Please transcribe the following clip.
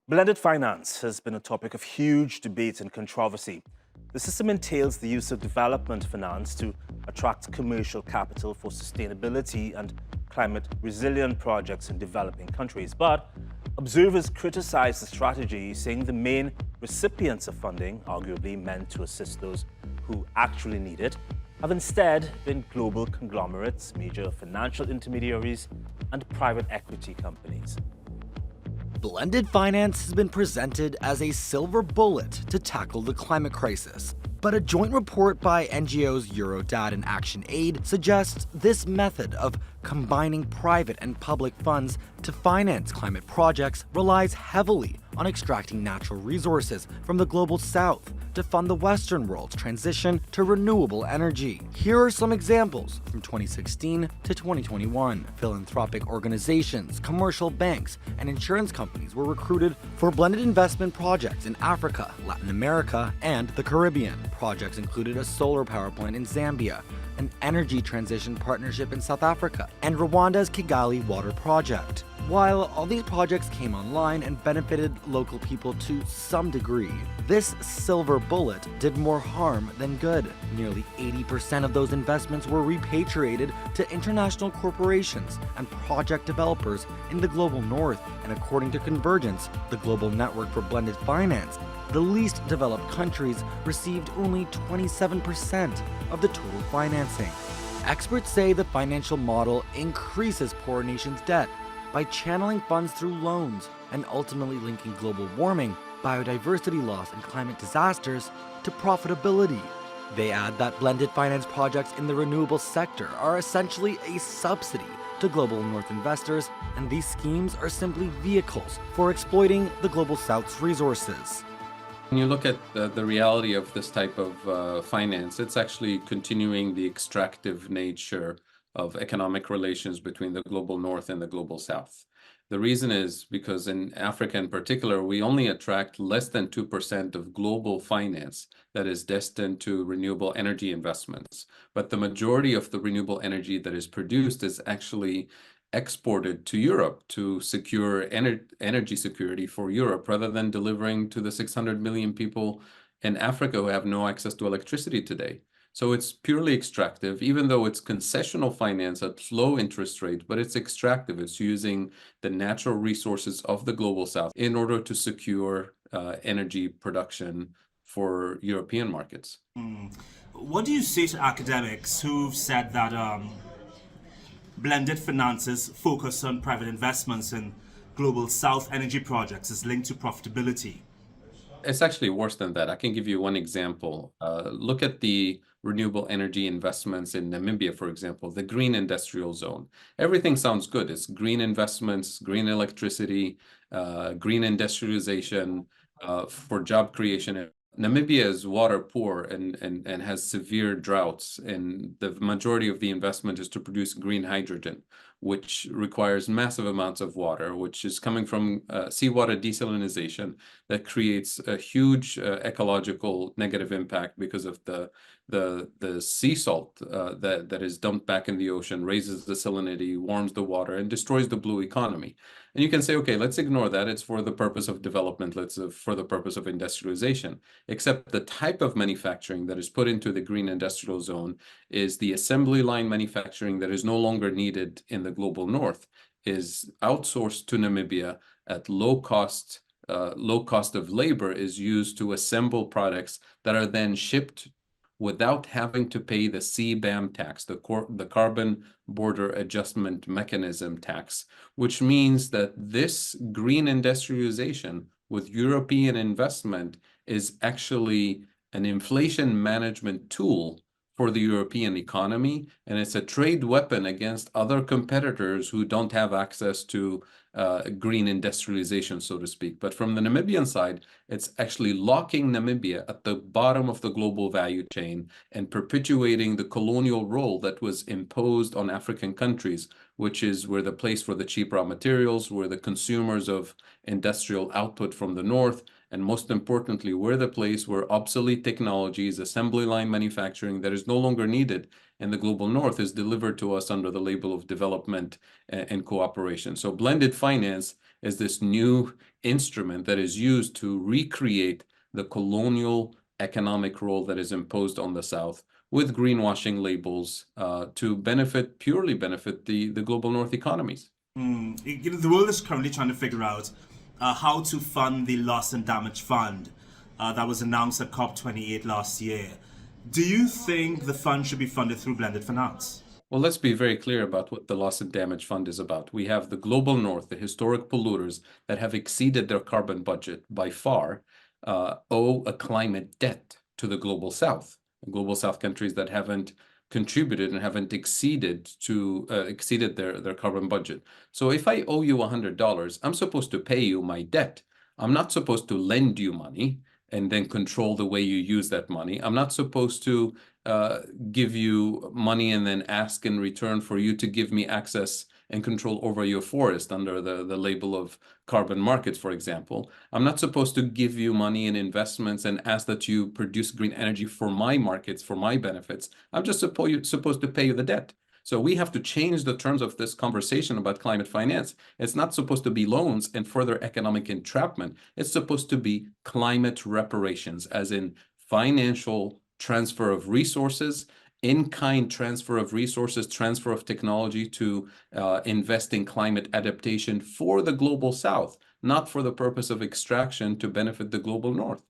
Blended finance has been a topic of huge debate and controversy. The system entails the use of development finance to attract commercial capital for sustainability and climate resilient projects in developing countries. But observers criticize the strategy, saying the main recipients of funding, arguably meant to assist those who actually need it, have instead been global conglomerates, major financial intermediaries, and private equity companies. Blended finance has been presented as a silver bullet to tackle the climate crisis. But a joint report by NGOs Eurodad and Action Aid suggests this method of combining private and public funds to finance climate projects relies heavily on extracting natural resources from the global south to fund the Western world's transition to renewable energy. Here are some examples from 2016 to 2021. Philanthropic organizations, commercial banks, and insurance companies were recruited for blended investment projects in Africa, Latin America, and the Caribbean. Projects included a solar power plant in Zambia, an energy transition partnership in South Africa, and Rwanda's Kigali Water Project. While all these projects came online and benefited local people to some degree, this silver bullet did more harm than good. Nearly 80% of those investments were repatriated to international corporations and project developers in the global north, and according to Convergence, the global network for blended finance, the least developed countries received only 27% of the total financing. Experts say the financial model increases poor nations' debt by channeling funds through loans and ultimately linking global warming, biodiversity loss, and climate disasters to profitability. They add that blended finance projects in the renewable sector are essentially a subsidy to global north investors, and these schemes are simply vehicles for exploiting the global south's resources. When you look at the reality of this type of finance, it's actually continuing the extractive nature of economic relations between the global north and the global south. The reason is because in Africa in particular, we only attract less than 2% of global finance that is destined to renewable energy investments. But the majority of the renewable energy that is produced is actually exported to Europe to secure energy security for Europe, rather than delivering to the 600 million people in Africa who have no access to electricity today. So it's purely extractive, even though it's concessional finance at low interest rate, but it's extractive. It's using the natural resources of the global south in order to secure energy production for European markets. What do you say to academics who've said that blended finances focus on private investments in global south energy projects is linked to profitability? It's actually worse than that. I can give you one example. Look at the renewable energy investments in Namibia, for example, the green industrial zone. Everything sounds good. It's green investments, green electricity, green industrialization for job creation. Namibia is water poor and has severe droughts, and the majority of the investment is to produce green hydrogen, which requires massive amounts of water, which is coming from seawater desalination that creates a huge ecological negative impact because of the sea salt that is dumped back in the ocean, raises the salinity, warms the water, and destroys the blue economy. And you can say, okay, let's ignore that. It's for the purpose of development. For the purpose of industrialization. Except the type of manufacturing that is put into the green industrial zone is the assembly line manufacturing that is no longer needed in the global north, is outsourced to Namibia at low cost of labor, is used to assemble products that are then shipped without having to pay the CBAM tax, the Carbon Border Adjustment Mechanism tax, which means that this green industrialization with European investment is actually an inflation management tool for the European economy, and it's a trade weapon against other competitors who don't have access to green industrialization, so to speak. But from the Namibian side, it's actually locking Namibia at the bottom of the global value chain and perpetuating the colonial role that was imposed on African countries, which is we're the place for the cheap raw materials, we're the consumers of industrial output from the north, And most importantly, we're the place where obsolete technologies, assembly line manufacturing that is no longer needed in the global north is delivered to us under the label of development and cooperation. So blended finance is this new instrument that is used to recreate the colonial economic role that is imposed on the South with greenwashing labels to purely benefit the global north economies. The world is currently trying to figure out how to fund the loss and damage fund that was announced at COP28 last year. Do you think the fund should be funded through blended finance? Well, let's be very clear about what the Loss and Damage Fund is about. We have the global north, the historic polluters that have exceeded their carbon budget by far, owe a climate debt to the global south. Global south countries that haven't contributed and haven't exceeded their carbon budget. So if I owe you $100, I'm supposed to pay you my debt. I'm not supposed to lend you money and then control the way you use that money. I'm not supposed to give you money and then ask in return for you to give me access and control over your forest under the label of carbon markets, for example. I'm not supposed to give you money and investments and ask that you produce green energy for my markets, for my benefits. I'm just supposed to pay you the debt. So we have to change the terms of this conversation about climate finance. It's not supposed to be loans and further economic entrapment. It's supposed to be climate reparations, as in financial transfer of resources, in-kind transfer of resources, transfer of technology to invest in climate adaptation for the global south, not for the purpose of extraction to benefit the global north.